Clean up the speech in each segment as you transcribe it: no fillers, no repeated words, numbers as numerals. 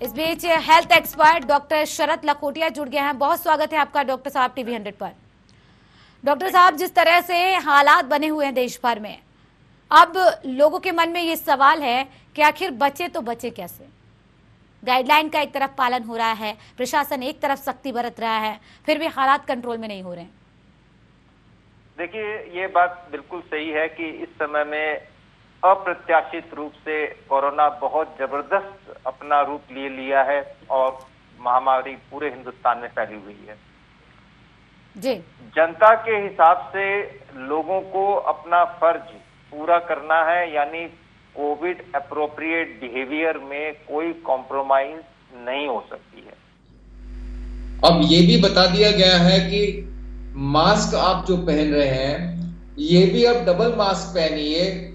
इस बीच health expert doctor शरद लखोटिया जुड़ गए हैं। बहुत स्वागत है आपका डॉक्टर साहब टीवी 100 पर। डॉक्टर साहब, जिस तरह से हालात बने हुए हैं देश भर में, अब लोगों के मन में ये सवाल है कि आखिर बचे तो बचे कैसे। गाइडलाइन का एक तरफ पालन हो रहा है, प्रशासन एक तरफ सख्ती बरत रहा है, फिर भी हालात कंट्रोल में नहीं हो रहे हैं। देखिए, ये बात बिल्कुल सही है कि इस समय में अप्रत्याशित रूप से कोरोना बहुत जबरदस्त अपना रूप ले लिया है और महामारी पूरे हिंदुस्तान में फैली हुई है जी। जनता के हिसाब से लोगों को अपना फर्ज पूरा करना है, यानी कोविड एप्रोप्रिएट बिहेवियर में कोई कॉम्प्रोमाइज नहीं हो सकती है। अब ये भी बता दिया गया है कि मास्क आप जो पहन रहे हैं, ये भी अब डबल मास्क पहनिए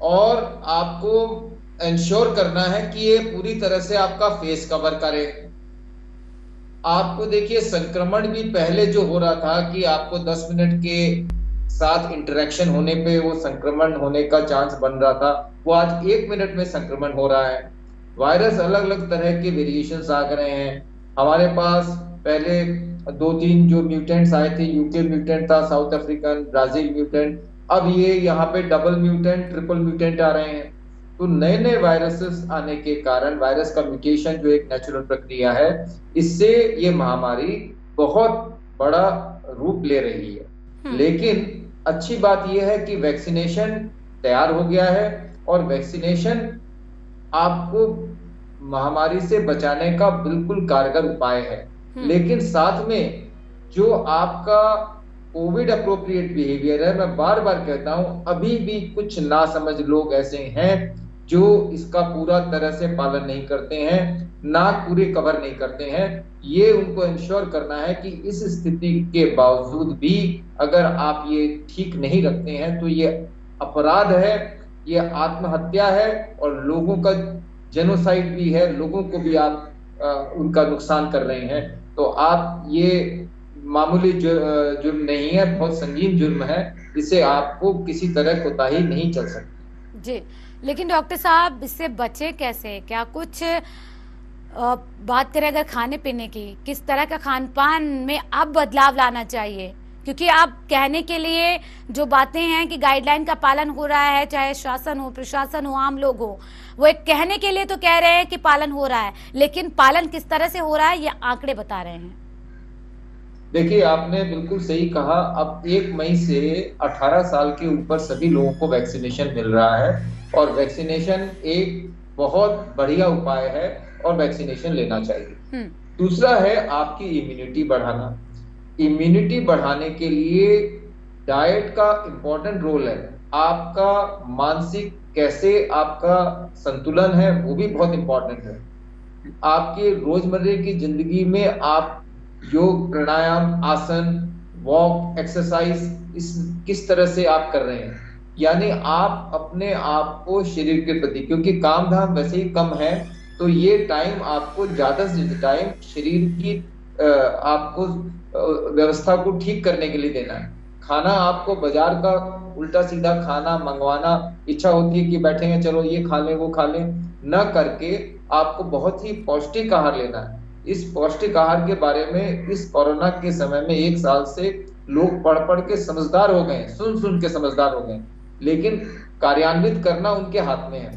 और आपको इंश्योर करना है कि ये पूरी तरह से आपका फेस कवर करे। आपको देखिए, संक्रमण भी पहले जो हो रहा था कि आपको 10 मिनट के साथ इंटरेक्शन होने पे वो संक्रमण होने का चांस बन रहा था, वो आज 1 मिनट में संक्रमण हो रहा है। वायरस अलग अलग तरह के वेरिएशंस आ गए हैं। हमारे पास पहले 2-3 जो म्यूटेंट्स आए थे, यूके म्यूटेंट था, साउथ अफ्रीकन, ब्राजील म्यूटेंट, अब ये यहाँ पे डबल म्यूटेंट, ट्रिपल म्यूटेंट आ रहे हैं। तो नए नए वायरसेस आने के कारण वायरस का म्यूटेशन जो एक नेचुरल प्रक्रिया है, इससे ये महामारी बहुत बड़ा रूप ले रही है। लेकिन अच्छी बात यह है कि वैक्सीनेशन तैयार हो गया है और वैक्सीनेशन आपको महामारी से बचाने का बिल्कुल कारगर उपाय है। लेकिन साथ में जो आपका कोविड अप्रोप्रिएट बिहेवियर है, मैं बार बार कहता हूं, अभी भी कुछ नासमझ लोग ऐसे हैं जो इसका पूरा तरह से पालन नहीं करते हैं, नाक पूरे कवर नहीं करते हैं। ये उनको इंश्योर करना है कि इस स्थिति के बावजूद भी अगर आप ये ठीक नहीं रखते हैं तो ये अपराध है, ये आत्महत्या है और लोगों का जेनोसाइड भी है। लोगों को भी आप उनका नुकसान कर रहे हैं। तो आप ये मामूली जुर्म नहीं है, बहुत संगीन जुर्म है। इसे आपको किसी तरह कोताही नहीं चल सकती जी। लेकिन डॉक्टर साहब, इससे बचे कैसे? क्या कुछ बात करें अगर खाने पीने की, किस तरह का खान पान में अब बदलाव लाना चाहिए? क्योंकि आप कहने के लिए जो बातें हैं कि गाइडलाइन का पालन हो रहा है, चाहे शासन हो, प्रशासन हो, आम लोग हो, वो एक कहने के लिए तो कह रहे हैं कि पालन हो रहा है, लेकिन पालन किस तरह से हो रहा है ये आंकड़े बता रहे हैं। देखिए, आपने बिल्कुल सही कहा। अब 1 मई से 18 साल के ऊपर सभी लोगों को वैक्सीनेशन मिल रहा है और वैक्सीनेशन एक बहुत बढ़िया उपाय है और वैक्सीनेशन लेना चाहिए। दूसरा है आपकी इम्यूनिटी बढ़ाना। इम्यूनिटी बढ़ाने के लिए डाइट का इंपॉर्टेंट रोल है। आपका मानसिक कैसे आपका संतुलन है वो भी बहुत इंपॉर्टेंट है। आपके रोजमर्रे की जिंदगी में आप योग, प्राणायाम, आसन, वॉक, एक्सरसाइज किस तरह से आप कर रहे हैं, यानी आप अपने आप को शरीर के प्रति, क्योंकि काम धाम वैसे ही कम है, तो ये टाइम आपको ज्यादा से ज्यादा टाइम शरीर की आपको व्यवस्था को ठीक करने के लिए देना है। खाना आपको बाजार का उल्टा सीधा खाना मंगवाना, इच्छा होती है कि बैठेंगे चलो ये खा लें वो खा लें, न करके आपको बहुत ही पौष्टिक आहार लेना है। इस पौष्टिक आहार के बारे में इस कोरोना के समय में 1 साल से लोग पढ़ पढ़ के समझदार हो गए, सुन सुन के समझदार हो गए, लेकिन कार्यान्वित करना उनके हाथ में है।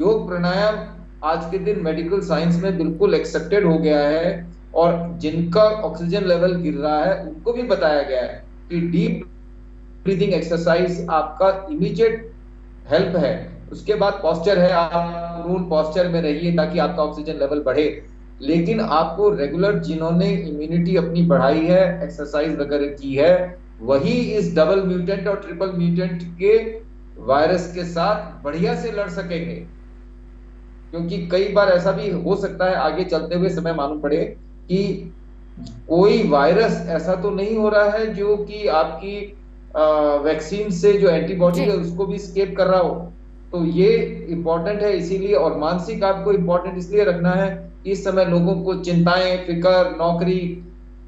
योग प्राणायाम आज के दिन मेडिकल साइंस में बिल्कुल एक्सेप्टेड हो गया है और जिनका ऑक्सीजन लेवल गिर रहा है उनको भी बताया गया है कि डीप ब्रीदिंग एक्सरसाइज आपका इमीडिएट हेल्प है। उसके बाद पोस्चर है, आप प्रून पोस्चर में रहिए ताकि आपका ऑक्सीजन लेवल बढ़े। लेकिन आपको रेगुलर जिन्होंने इम्यूनिटी अपनी बढ़ाई है, एक्सरसाइज वगैरह की है, वही इस डबल म्यूटेंट और ट्रिपल म्यूटेंट के वायरस के साथ बढ़िया से लड़ सकेंगे। क्योंकि कई बार ऐसा भी हो सकता है आगे चलते हुए समय मालूम पड़े कि कोई वायरस ऐसा तो नहीं हो रहा है जो कि आपकी वैक्सीन से जो एंटीबॉडी है उसको भी स्केप कर रहा हो। तो ये इंपॉर्टेंट है इसीलिए, और मानसिक आपको इंपॉर्टेंट इसलिए रखना है कि इस समय लोगों को चिंताएं, फिक्र, नौकरी,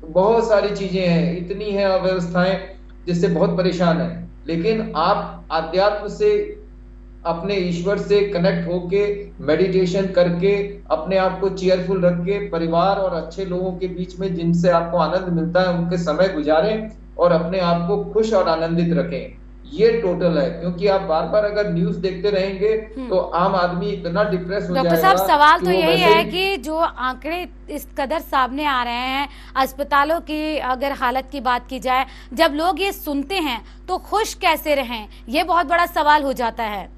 बहुत सारी चीजें हैं, इतनी है अव्यवस्थाएं जिससे बहुत परेशान है। लेकिन आप अध्यात्म से अपने ईश्वर से कनेक्ट होके मेडिटेशन करके अपने आप को चेयरफुल रख के परिवार और अच्छे लोगों के बीच में जिनसे आपको आनंद मिलता है उनके समय गुजारें और अपने आप को खुश और आनंदित रखें। ये टोटल है, क्योंकि आप बार बार अगर न्यूज देखते रहेंगे तो आम आदमी इतना डिप्रेस हो जाएगा। डॉक्टर साहब, सवाल तो यही है कि जो आंकड़े इस कदर सामने आ रहे हैं, अस्पतालों की अगर हालत की बात की जाए, जब लोग ये सुनते हैं तो खुश कैसे रहें, ये बहुत बड़ा सवाल हो जाता है।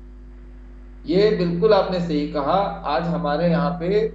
ये बिल्कुल आपने सही कहा। आज हमारे यहाँ पे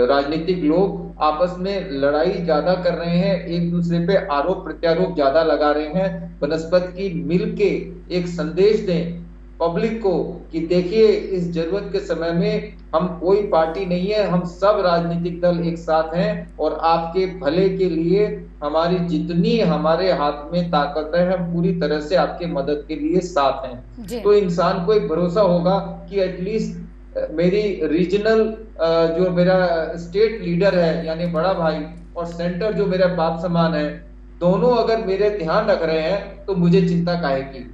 राजनीतिक लोग आपस में लड़ाई ज्यादा कर रहे हैं, एक दूसरे पे आरोप प्रत्यारोप ज्यादा लगा रहे हैं। बनस्पत की मिलके एक संदेश दें पब्लिक को कि देखिए इस जरूरत के समय में हम कोई पार्टी नहीं है, हम सब राजनीतिक दल एक साथ हैं और आपके भले के लिए हमारी जितनी हमारे हाथ में ताकत है हम पूरी तरह से आपके मदद के लिए साथ हैं। तो इंसान को एक भरोसा होगा कि एटलीस्ट मेरी रीजनल जो मेरा स्टेट लीडर है यानी बड़ा भाई और सेंटर जो मेरा बाप समान है, दोनों अगर मेरे ध्यान रख रहे हैं तो मुझे चिंता काहे की।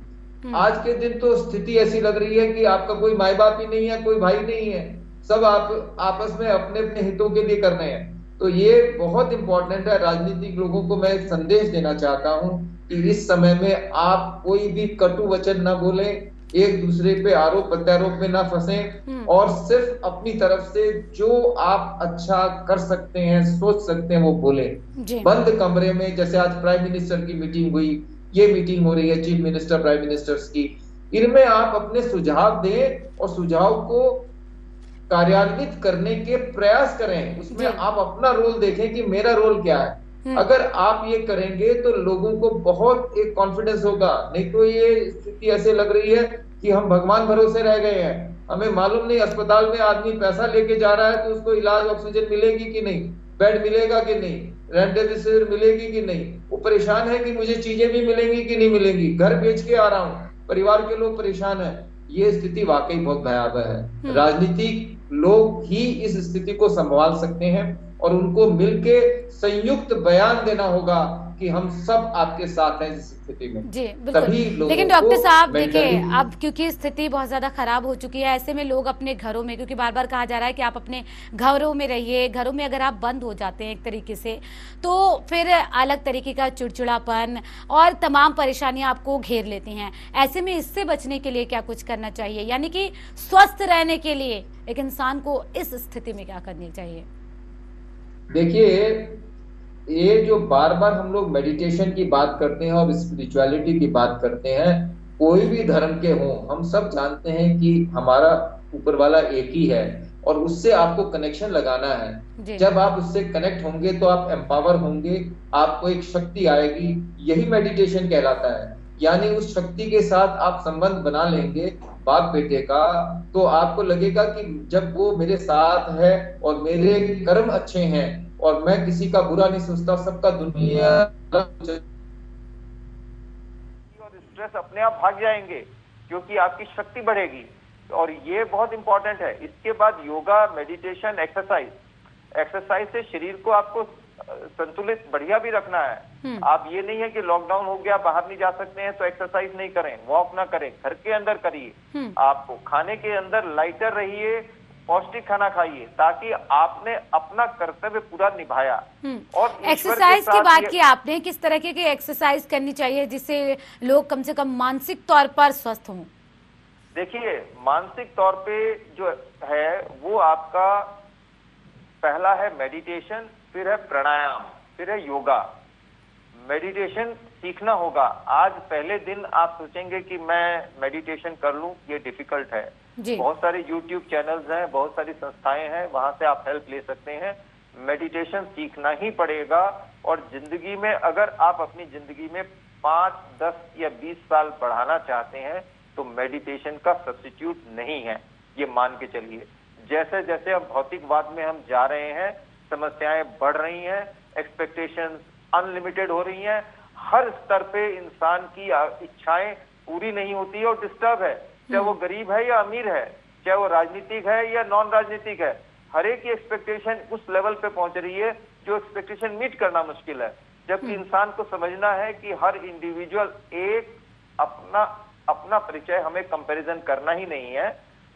आज के दिन तो स्थिति ऐसी लग रही है कि आपका कोई माई बाप ही नहीं है, कोई भाई नहीं है, सब आप आपस में अपने अपने हितों के लिए कर रहे हैं। तो ये बहुत इंपॉर्टेंट है। राजनीतिक लोगों को मैं एक संदेश देना चाहता हूं कि इस समय में आप कोई भी कटु वचन ना बोलें, एक दूसरे पे आरोप प्रत्यारोप में ना फंसें और सिर्फ अपनी तरफ से जो आप अच्छा कर सकते हैं, सोच सकते हैं वो बोले। बंद कमरे में, जैसे आज प्राइम मिनिस्टर की मीटिंग हुई, ये मीटिंग हो रही है चीफ मिनिस्टर प्राइम मिनिस्टर्स की, इनमें आप अपने सुझाव दें और सुझाव को कार्यान्वित करने के प्रयास करें। उसमें आप अपना रोल देखें कि मेरा रोल क्या है। अगर आप ये करेंगे तो लोगों को बहुत एक कॉन्फिडेंस होगा। नहीं तो ये स्थिति ऐसे लग रही है कि हम भगवान भरोसे रह गए हैं। हमें मालूम नहीं अस्पताल में आदमी पैसा लेके जा रहा है तो उसको इलाज ऑक्सीजन मिलेगी कि नहीं, बेड मिलेगा कि नहीं, रेमडेसिविर मिलेगी कि नहीं, वो परेशान है कि मुझे चीजें भी मिलेंगी कि नहीं मिलेंगी, घर बेच के आ रहा हूँ, परिवार के लोग परेशान है। ये स्थिति वाकई बहुत भयावह है। राजनीतिक लोग ही इस स्थिति को संभाल सकते हैं और उनको मिलके संयुक्त बयान देना होगा कि हम सब आपके साथ हैं इस स्थिति में। जी बिल्कुल। लेकिन डॉक्टर साहब देखिए, अब क्योंकि स्थिति बहुत ज्यादा खराब हो चुकी है, ऐसे में लोग अपने घरों में, क्योंकि बार बार कहा जा रहा है कि आप अपने घरों में रहिए, घरों में अगर आप बंद हो जाते हैं एक तरीके से तो फिर अलग तरीके का चिड़चिड़ापन और तमाम परेशानियां आपको घेर लेती हैं। ऐसे में इससे बचने के लिए क्या कुछ करना चाहिए, यानी कि स्वस्थ रहने के लिए एक इंसान को इस स्थिति में क्या करनी चाहिए? देखिए, ये जो बार बार हम लोग मेडिटेशन की बात करते हैं और स्पिरिचुअलिटी की बात करते हैं, कोई भी धर्म के हों, हम सब जानते हैं कि हमारा ऊपर वाला एक ही है और उससे आपको कनेक्शन लगाना है। जब आप उससे कनेक्ट होंगे तो आप एम्पावर होंगे, आपको एक शक्ति आएगी, यही मेडिटेशन कहलाता है। यानी उस शक्ति के साथ आप संबंध बना लेंगे बाप बेटे का, तो आपको लगेगा कि जब वो मेरे साथ है और मेरे कर्म अच्छे हैं और मैं किसी का बुरा नहीं सोचता, सबका दुनिया और स्ट्रेस अपने आप भाग जाएंगे क्योंकि आपकी शक्ति बढ़ेगी और ये बहुत इंपॉर्टेंट है। इसके बाद योगा, मेडिटेशन, एक्सरसाइज से शरीर को आपको संतुलित बढ़िया भी रखना है। आप ये नहीं है कि लॉकडाउन हो गया बाहर नहीं जा सकते हैं तो एक्सरसाइज नहीं करें, वॉक ना करें, घर के अंदर करिए। आपको खाने के अंदर लाइटर रहिए, पौष्टिक खाना खाइए ताकि आपने अपना कर्तव्य पूरा निभाया। और एक्सरसाइज की बात की आपने, किस तरह की एक्सरसाइज करनी चाहिए जिससे लोग कम से कम मानसिक तौर पर स्वस्थ हों? देखिए, मानसिक तौर पे जो है वो आपका पहला है मेडिटेशन, फिर है प्राणायाम, फिर है योगा। मेडिटेशन सीखना होगा। आज पहले दिन आप सोचेंगे कि मैं मेडिटेशन कर लूं, ये डिफिकल्ट है। बहुत सारे YouTube चैनल्स हैं, बहुत सारी संस्थाएं हैं, वहां से आप हेल्प ले सकते हैं। मेडिटेशन सीखना ही पड़ेगा और जिंदगी में अगर आप अपनी जिंदगी में 5, 10 या 20 साल बढ़ाना चाहते हैं तो मेडिटेशन का सब्स्टिट्यूट नहीं है, ये मान के चलिए। जैसे जैसे अब भौतिकवाद में हम जा रहे हैं, समस्याएं बढ़ रही हैं, एक्सपेक्टेशंस अनलिमिटेड हो रही हैं, हर स्तर पे इंसान की इच्छाएं पूरी नहीं होती है और डिस्टर्ब है, चाहे वो गरीब है या अमीर है, चाहे वो राजनीतिक है या नॉन राजनीतिक है। हर एक की एक्सपेक्टेशन उस लेवल पे पहुंच रही है जो एक्सपेक्टेशन मीट करना मुश्किल है। जबकि इंसान को समझना है कि हर इंडिविजुअल एक अपना अपना परिचय हमें कंपैरिजन करना ही नहीं है।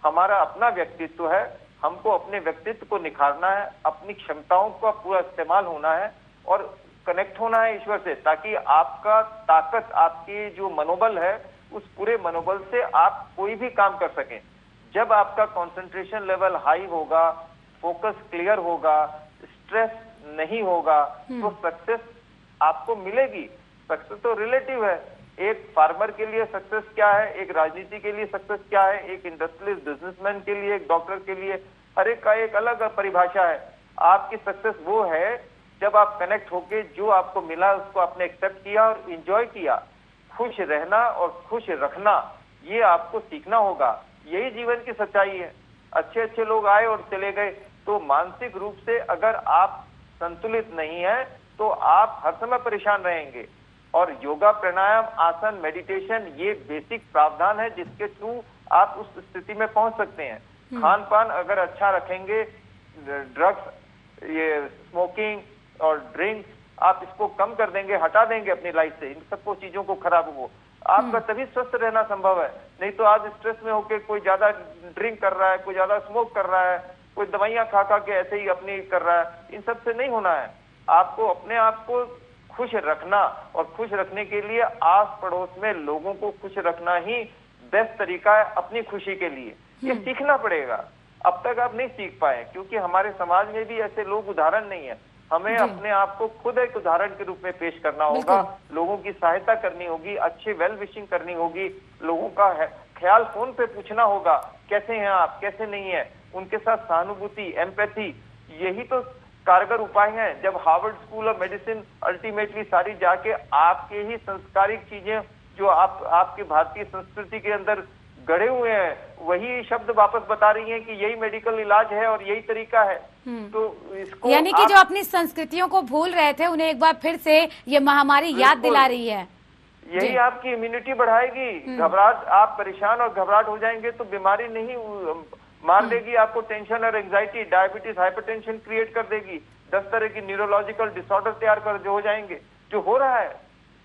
हमारा अपना व्यक्तित्व है, हमको अपने व्यक्तित्व को निखारना है, अपनी क्षमताओं का पूरा इस्तेमाल होना है और कनेक्ट होना है ईश्वर से, ताकि आपका ताकत, आपकी जो मनोबल है, उस पूरे मनोबल से आप कोई भी काम कर सकें। जब आपका कंसंट्रेशन लेवल हाई होगा, फोकस क्लियर होगा, स्ट्रेस नहीं होगा, तो सक्सेस आपको मिलेगी। सक्सेस तो रिलेटिव है। एक फार्मर के लिए सक्सेस क्या है, एक राजनीति के लिए सक्सेस क्या है, एक इंडस्ट्रियलिस्ट बिजनेसमैन के लिए, एक डॉक्टर के लिए, हर एक का एक अलग परिभाषा है। आपकी सक्सेस वो है जब आप कनेक्ट होके जो आपको मिला उसको आपने एक्सेप्ट किया और एंजॉय किया। खुश रहना और खुश रखना, ये आपको सीखना होगा। यही जीवन की सच्चाई है। अच्छे अच्छे लोग आए और चले गए, तो मानसिक रूप से अगर आप संतुलित नहीं है तो आप हर समय परेशान रहेंगे। और योगा, प्राणायाम, आसन, मेडिटेशन, ये बेसिक प्रावधान है जिसके थ्रू आप उस स्थिति में पहुंच सकते हैं। खान पान अगर अच्छा रखेंगे, ड्रग्स, ये स्मोकिंग और ड्रिंक्स, आप इसको कम कर देंगे, हटा देंगे अपनी लाइफ से, इन सबको चीजों को खराब हो, आपका तभी स्वस्थ रहना संभव है। नहीं तो आज स्ट्रेस में होकर कोई ज्यादा ड्रिंक कर रहा है, कोई ज्यादा स्मोक कर रहा है, कोई दवाइयां खा खा के ऐसे ही अपनी कर रहा है, इन सब से नहीं होना है। आपको अपने आप को खुश रखना, और खुश रखने के लिए आस पड़ोस में लोगों को खुश रखना ही बेस्ट तरीका है अपनी खुशी के लिए। ये सीखना पड़ेगा। अब तक आप नहीं सीख पाए क्योंकि हमारे समाज में भी ऐसे लोग उदाहरण नहीं है। हमें अपने आप को खुद एक उदाहरण के रूप में पेश करना होगा, लोगों की सहायता करनी होगी, अच्छी वेल विशिंग करनी होगी, लोगों का ख्याल फोन पे पूछना होगा, कैसे हैं आप, कैसे नहीं है, उनके साथ सहानुभूति, एम्पैथी, यही तो कारगर उपाय हैं। जब Harvard school of medicine ultimately सारी जाके आपके ही संस्कारिक चीजें जो आपके भारतीय संस्कृति के अंदर गड़े हुए हैं, वही शब्द वापस बता रही हैं कि यही मेडिकल इलाज है और यही तरीका है। तो इसको यानी कि जो अपनी संस्कृतियों को भूल रहे थे उन्हें एक बार फिर से ये महामारी याद दिला रही है। यही आपकी इम्यूनिटी बढ़ाएगी। घबराहट, आप परेशान और घबराहट हो जाएंगे तो बीमारी नहीं मार देगी आपको, टेंशन और एंजाइटी, डायबिटीज, हाइपरटेंशन क्रिएट कर देगी, 10 तरह की न्यूरोलॉजिकल डिसऑर्डर तैयार कर जो हो जाएंगे, जो हो रहा है।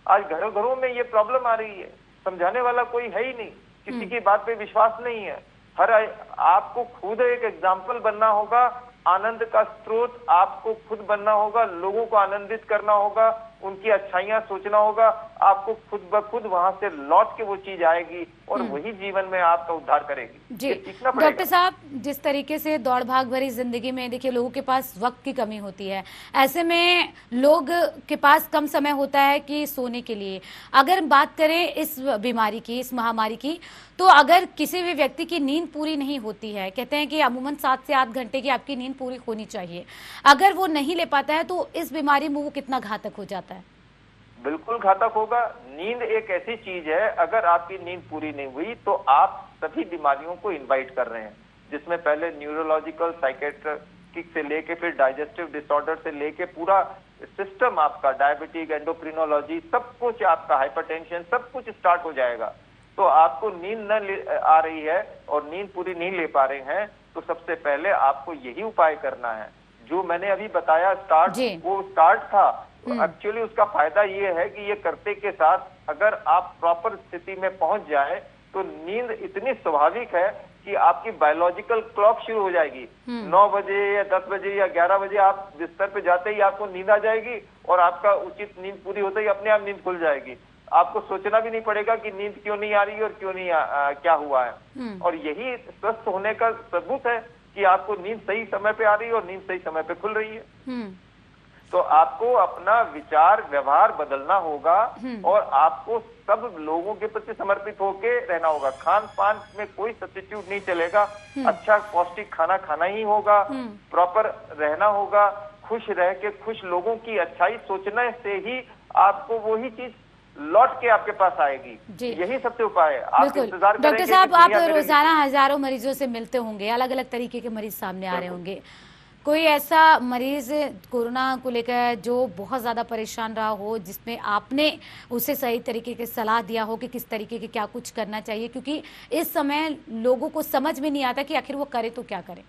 आज घरों घरों में ये प्रॉब्लम आ रही है, समझाने वाला कोई है ही नहीं, किसी की बात पे विश्वास नहीं है। आपको खुद एक एग्जाम्पल बनना होगा, आनंद का स्रोत आपको खुद बनना होगा, लोगों को आनंदित करना होगा, उनकी अच्छाइयां सोचना होगा, आपको खुद ब खुद वहां से लौट के वो चीज आएगी और वही जीवन में आपका उद्धार करेगी। जी डॉक्टर साहब, जिस तरीके से दौड़ भाग भरी जिंदगी में देखिए लोगों के पास वक्त की कमी होती है, ऐसे में लोग के पास कम समय होता है कि सोने के लिए। अगर बात करें इस बीमारी की, इस महामारी की, तो अगर किसी भी व्यक्ति की नींद पूरी नहीं होती है, कहते हैं कि अमूमन 7 से 8 घंटे की आपकी नींद पूरी होनी चाहिए, अगर वो नहीं ले पाता है तो इस बीमारी में वो कितना घातक हो जाता है? बिल्कुल घातक होगा। नींद एक ऐसी चीज है, अगर आपकी नींद पूरी नहीं हुई तो आप सभी बीमारियों को इनवाइट कर रहे हैं, जिसमें पहले न्यूरोलॉजिकल, साइकेट्रिक से लेके फिर डाइजेस्टिव डिसऑर्डर से लेके पूरा सिस्टम आपका, डायबिटिक, एंडोक्रिनोलॉजी, सब कुछ आपका, हाइपरटेंशन, सब कुछ स्टार्ट हो जाएगा। तो आपको नींद न आ रही है और नींद पूरी नहीं ले पा रहे हैं, तो सबसे पहले आपको यही उपाय करना है जो मैंने अभी बताया। वो स्टार्ट था। एक्चुअली उसका फायदा ये है कि ये करते के साथ अगर आप प्रॉपर स्थिति में पहुंच जाए तो नींद इतनी स्वाभाविक है कि आपकी बायोलॉजिकल क्लॉक शुरू हो जाएगी। 9 बजे या 10 बजे या 11 बजे आप बिस्तर पे जाते ही आपको नींद आ जाएगी और आपका उचित नींद पूरी होते ही अपने आप नींद खुल जाएगी। आपको सोचना भी नहीं पड़ेगा कि नींद क्यों नहीं आ रही और क्यों नहीं क्या हुआ है। और यही स्वस्थ होने का सबूत है कि आपको नींद सही समय पे आ रही है और नींद सही समय पे खुल रही है। तो आपको अपना विचार व्यवहार बदलना होगा और आपको सब लोगों के प्रति समर्पित होके रहना होगा। खान पान में कोई सब्स्टिट्यूट नहीं चलेगा, अच्छा पौष्टिक खाना खाना ही होगा, प्रॉपर रहना होगा, खुश रह के खुश लोगों की अच्छाई सोचने से ही आपको वही चीज लौट के आपके पास आएगी। यही सबसे उपाय है। आप इंतजार करेंगे। डॉक्टर साहब, आप रोजाना हजारों मरीजों से मिलते होंगे, अलग अलग तरीके के मरीज सामने आ रहे होंगे, कोई ऐसा मरीज कोरोना को लेकर जो बहुत ज्यादा परेशान रहा हो, जिसमें आपने उसे सही तरीके की सलाह दिया हो कि किस तरीके के क्या कुछ करना चाहिए? क्योंकि इस समय लोगों को समझ में नहीं आता कि आखिर वो करे तो क्या करे।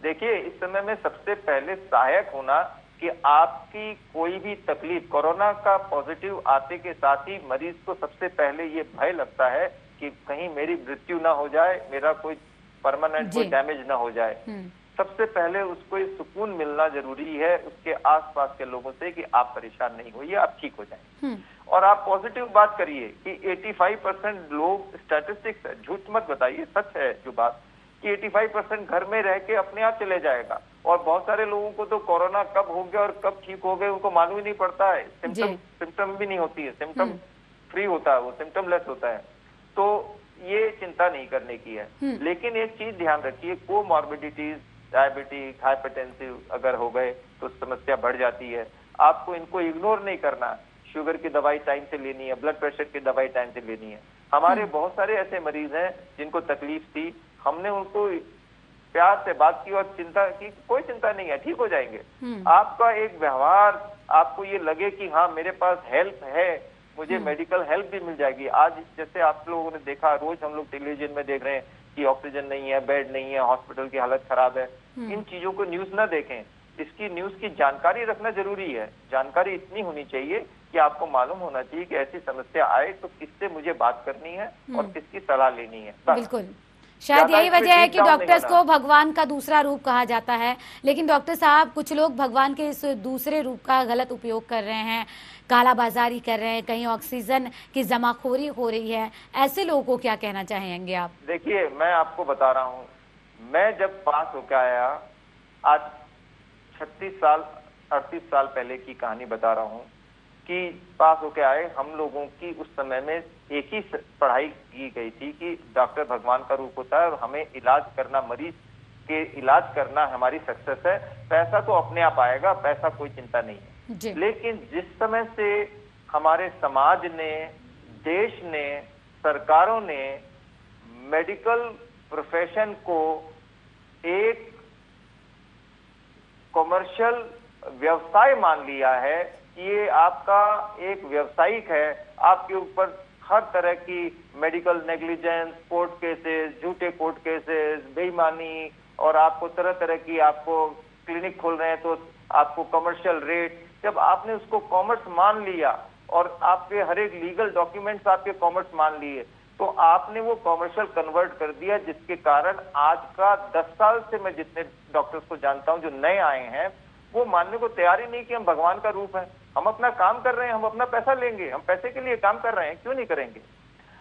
देखिए, इस समय में सबसे पहले सहायक होना कि आपकी कोई भी तकलीफ, कोरोना का पॉजिटिव आते के साथ ही मरीज को सबसे पहले ये भय लगता है कि कहीं मेरी मृत्यु ना हो जाए, मेरा कोई परमानेंट कोई डैमेज ना हो जाए। सबसे पहले उसको ये सुकून मिलना जरूरी है उसके आसपास के लोगों से कि आप परेशान नहीं होइए, आप ठीक हो जाएं। और आप पॉजिटिव बात करिए कि 85% लोग, स्टैटिस्टिक्स है, झूठ मत बताइए, सच है जो बात, कि 85% घर में रह के अपने आप चले जाएगा। और बहुत सारे लोगों को तो कोरोना कब हो गया और कब ठीक हो गए उनको मालूम ही नहीं पड़ता है। सिम्टम भी नहीं होती है, सिम्टम फ्री होता है, वो सिम्टम लेस होता है। तो ये चिंता नहीं करने की है। लेकिन एक चीज ध्यान रखिए, कोमॉर्बिडिटीज, डायबिटीज, हाइपरटेंसिव अगर हो गए तो समस्या बढ़ जाती है। आपको इनको इग्नोर नहीं करना। शुगर की दवाई टाइम से लेनी है, ब्लड प्रेशर की दवाई टाइम से लेनी है। हमारे बहुत सारे ऐसे मरीज हैं जिनको तकलीफ थी, हमने उनको प्यार से बात की और चिंता की, कोई चिंता नहीं है, ठीक हो जाएंगे। आपका एक व्यवहार, आपको ये लगे कि हाँ मेरे पास हेल्प है, मुझे मेडिकल हेल्प भी मिल जाएगी। आज जैसे आप लोगों ने देखा, रोज हम लोग टेलीविजन में देख रहे हैं कि ऑक्सीजन नहीं है, बेड नहीं है, हॉस्पिटल की हालत खराब है। इन चीजों को न्यूज ना देखें, इसकी न्यूज की जानकारी रखना जरूरी है। जानकारी इतनी होनी चाहिए कि आपको मालूम होना चाहिए कि ऐसी समस्या आए तो किससे मुझे बात करनी है और किसकी सलाह लेनी है। बिल्कुल, शायद यही वजह है कि डॉक्टर्स को भगवान का दूसरा रूप कहा जाता है। लेकिन डॉक्टर साहब, कुछ लोग भगवान के इस दूसरे रूप का गलत उपयोग कर रहे हैं, कालाबाजारी कर रहे हैं, कहीं ऑक्सीजन की जमाखोरी हो रही है। ऐसे लोगों को क्या कहना चाहेंगे आप? देखिए, मैं आपको बता रहा हूँ, मैं जब पास होकर आया, आज 36 साल 38 साल पहले की कहानी बता रहा हूँ कि पास होके आए, हम लोगों की उस समय में एक ही पढ़ाई की गई थी कि डॉक्टर भगवान का रूप होता है और हमें इलाज करना, मरीज के इलाज करना हमारी सक्सेस है। पैसा तो अपने आप आएगा, पैसा कोई चिंता नहीं है। लेकिन जिस समय से हमारे समाज ने, देश ने, सरकारों ने मेडिकल प्रोफेशन को एक कॉमर्शियल व्यवसाय मान लिया है, ये आपका एक व्यवसायिक है, आपके ऊपर हर तरह की मेडिकल नेग्लिजेंस, कोर्ट केसेस, झूठे कोर्ट केसेस, बेईमानी, और आपको तरह तरह की, आपको क्लिनिक खोल रहे हैं तो आपको कमर्शियल रेट, जब आपने उसको कॉमर्स मान लिया और आपके हर एक लीगल डॉक्यूमेंट्स आपके कॉमर्स मान लिए, तो आपने वो कॉमर्शियल कन्वर्ट कर दिया, जिसके कारण आज का 10 साल से मैं जितने डॉक्टर्स को जानता हूं जो नए आए हैं, वो मानने को तैयार ही नहीं कि हम भगवान का रूप है। हम अपना काम कर रहे हैं, हम अपना पैसा लेंगे, हम पैसे के लिए काम कर रहे हैं, क्यों नहीं करेंगे?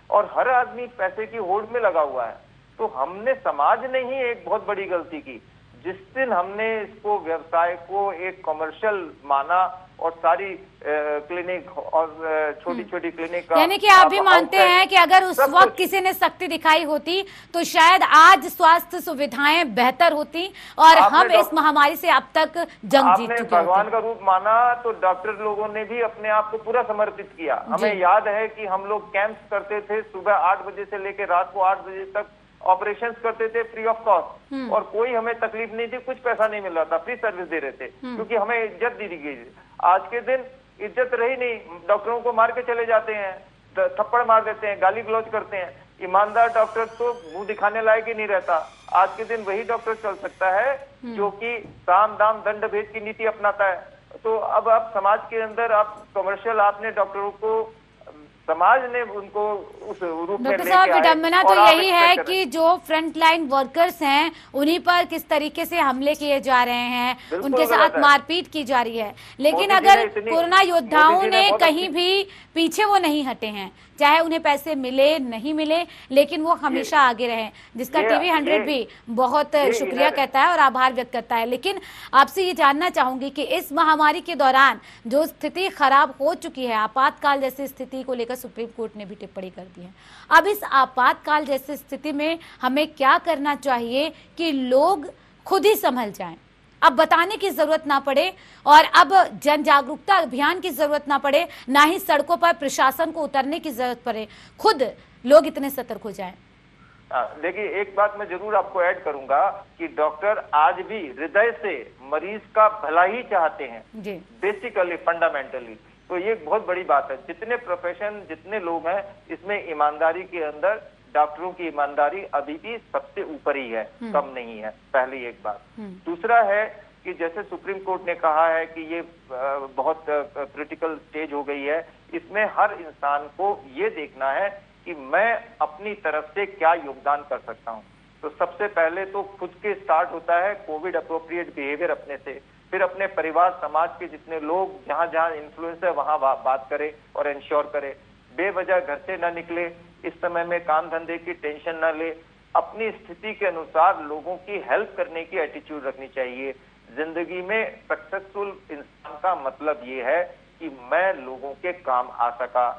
और हर आदमी पैसे की होड़ में लगा हुआ है। तो हमने, समाज ने ही एक बहुत बड़ी गलती की जिस दिन हमने इसको, व्यवसाय को एक कॉमर्शियल माना और सारी क्लिनिक और छोटी छोटी क्लिनिक का, यानी कि आप भी मानते हैं कि अगर उस वक्त किसी ने सख्ती दिखाई होती तो शायद आज स्वास्थ्य सुविधाएं बेहतर होती और हम इस महामारी से अब तक जंग जीत चुके होते। भगवान का रूप माना तो डॉक्टर लोगों ने भी अपने आप को पूरा समर्पित किया। हमें याद है कि हम लोग कैंप्स करते थे, सुबह 8 बजे से लेकर रात को 8 बजे तक ऑपरेशंस करते थे फ्री ऑफ कॉस्ट, और कोई हमें तकलीफ नहीं थी, कुछ पैसा नहीं मिल रहा था, फ्री सर्विस दे रहे थे, क्योंकि हमें इज्जत दी गई। आज के दिन इज्जत रही नहीं, डॉक्टरों को मार के चले जाते हैं, थप्पड़ मार देते हैं, गाली गलौज करते हैं। ईमानदार डॉक्टर तो मुंह दिखाने लायक ही नहीं रहता। आज के दिन वही डॉक्टर चल सकता है जो कि साम दाम दंड भेद की नीति अपनाता है। तो अब आप समाज के अंदर, आप कमर्शियल, आपने डॉक्टरों को, समाज ने उनको उस रूप में डॉक्टर साहब, विडंबना तो यही है कि जो फ्रंट लाइन वर्कर्स हैं उन्हीं पर किस तरीके से हमले किए जा रहे हैं, उनके साथ मारपीट की जा रही है। लेकिन अगर कोरोना योद्धाओं ने कहीं भी पीछे वो नहीं हटे हैं, चाहे उन्हें पैसे मिले नहीं मिले, लेकिन वो हमेशा आगे रहे, जिसका टीवी 100 भी बहुत शुक्रिया कहता है और आभार व्यक्त करता है। लेकिन आपसे ये जानना चाहूंगी कि इस महामारी के दौरान जो स्थिति खराब हो चुकी है, आपातकाल जैसी स्थिति को लेकर सुप्रीम कोर्ट ने भी टिप्पणी कर दी है। अब इस आपातकाल जैसी स्थिति में हमें क्या करना चाहिए कि लोग खुद ही संभल जाएं, अब बताने की जरूरत ना पड़े और अब जन जागरूकता अभियान की जरूरत ना पड़े, ना ही सड़कों पर प्रशासन को उतरने की जरूरत पड़े, खुद लोग इतने सतर्क हो जाएं? देखिए, एक बात मैं जरूर आपको ऐड करूंगा कि डॉक्टर आज भी हृदय से मरीज का भला ही चाहते हैं, बेसिकली, फंडामेंटली। तो ये बहुत बड़ी बात है। जितने प्रोफेशन, जितने लोग हैं, इसमें ईमानदारी के अंदर डॉक्टरों की ईमानदारी अभी भी सबसे ऊपर ही है, कम नहीं है। पहली एक बात। दूसरा है कि जैसे सुप्रीम कोर्ट ने कहा है कि ये बहुत क्रिटिकल स्टेज हो गई है, इसमें हर इंसान को ये देखना है कि मैं अपनी तरफ से क्या योगदान कर सकता हूं। तो सबसे पहले तो खुद के स्टार्ट होता है कोविड अप्रोप्रिएट बिहेवियर अपने से, फिर अपने परिवार समाज के जितने लोग जहां जहां इन्फ्लुएंस है वहां बात करे और इंश्योर करे, बेवजह घर से न निकले, इस समय में काम धंधे की टेंशन न ले, अपनी स्थिति के अनुसार लोगों की हेल्प करने की एटीट्यूड रखनी चाहिए। जिंदगी में सक्सेसफुल इंसान का मतलब ये है कि मैं लोगों के काम आ सका।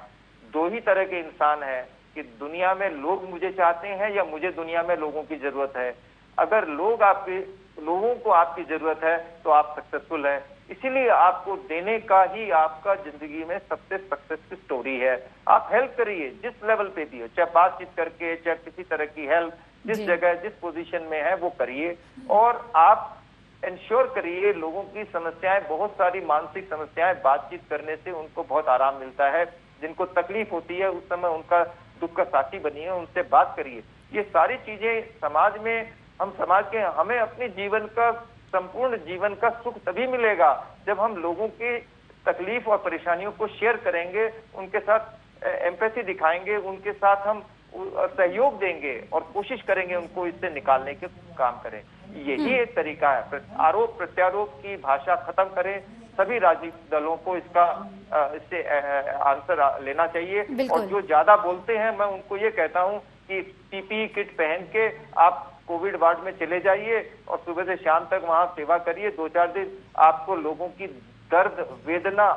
दो ही तरह के इंसान हैं कि दुनिया में लोग मुझे चाहते हैं या मुझे दुनिया में लोगों की जरूरत है। अगर लोगों को आपकी जरूरत है तो आप सक्सेसफुल हैं। इसीलिए आपको देने का ही आपका जिंदगी में सबसे सक्सेसफुल स्टोरी है। आप हेल्प करिए जिस लेवल पे भी हो, चाहे बातचीत करके, चाहे किसी तरह की हेल्प, जिस जगह जिस पोजीशन में है वो करिए। और आप इंश्योर करिए लोगों की समस्याएं, बहुत सारी मानसिक समस्याएं बातचीत करने से उनको बहुत आराम मिलता है। जिनको तकलीफ होती है उस समय उनका दुख का साथी बनिए, उनसे बात करिए। ये सारी चीजें समाज में हमें अपने जीवन का, संपूर्ण जीवन का सुख तभी मिलेगा जब हम लोगों की तकलीफ और परेशानियों को शेयर करेंगे, उनके साथ एम्पैथी दिखाएंगे, उनके साथ हम सहयोग देंगे और कोशिश करेंगे उनको इससे निकालने के काम करें। यही एक तरीका है। आरोप प्रत्यारोप की भाषा खत्म करें। सभी राजनीतिक दलों को इससे आंसर लेना चाहिए। और जो ज्यादा बोलते हैं मैं उनको ये कहता हूं कि पीपीई किट पहन के आप कोविड वार्ड में चले जाइए और सुबह से शाम तक वहां सेवा करिए। 2-4 दिन आपको लोगों की दर्द वेदना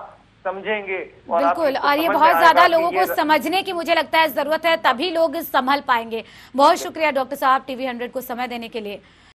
समझेंगे। और बिल्कुल, और ये बहुत ज्यादा लोगों को समझने की मुझे लगता है जरूरत है, तभी लोग संभल पाएंगे। बहुत शुक्रिया डॉक्टर साहब टीवी 100 को समय देने के लिए।